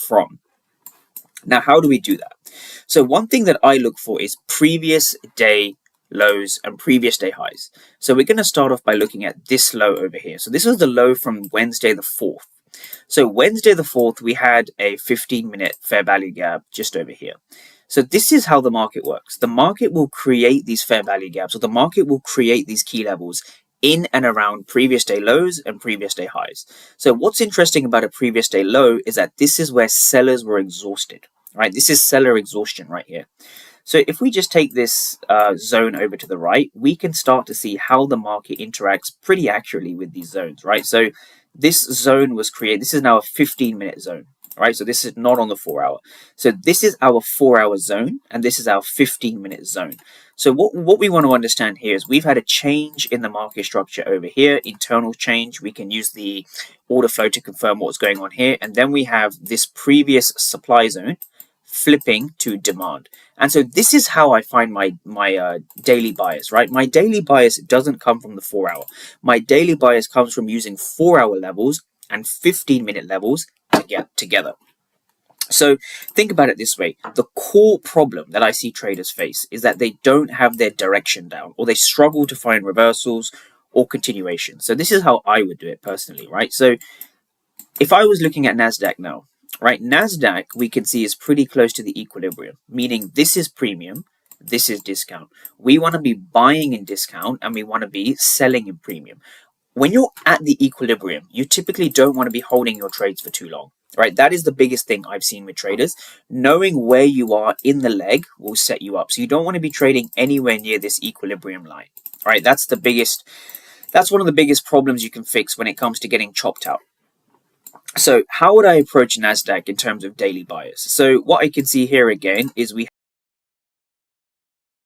from. Now, how do we do that? So one thing that I look for is previous day lows and previous day highs. So we're going to start off by looking at this low over here. So this was the low from Wednesday the 4th. So Wednesday the 4th, we had a 15-minute fair value gap just over here. So this is how the market works. The market will create these fair value gaps, or the market will create these key levels in and around previous day lows and previous day highs. So what's interesting about a previous day low is that this is where sellers were exhausted, right? This is seller exhaustion right here. So if we just take this zone over to the right, we can start to see how the market interacts pretty accurately with these zones, right? So this zone was created. This is now a 15-minute zone, right? So this is not on the 4-hour. So this is our 4-hour zone, and this is our 15-minute zone. So what we want to understand here is we've had a change in the market structure over here, internal change. We can use the order flow to confirm what's going on here. And then we have this previous supply zone flipping to demand. And so this is how I find my daily bias, right? My daily bias doesn't come from the 4-hour. My daily bias comes from using 4-hour levels and 15-minute levels to get together. So think about it this way. The core problem that I see traders face is that they don't have their direction down, or they struggle to find reversals or continuation. So this is how I would do it personally, right? So if I was looking at NASDAQ now, right, NASDAQ we can see is pretty close to the equilibrium, meaning this is premium, this is discount. We want to be buying in discount and we want to be selling in premium. When you're at the equilibrium, you typically don't want to be holding your trades for too long, right? That is the biggest thing I've seen with traders. Knowing where you are in the leg will set you up. So you don't want to be trading anywhere near this equilibrium line, right? That's one of the biggest problems you can fix when it comes to getting chopped out. So how would I approach NASDAQ in terms of daily bias? So what I can see here again is we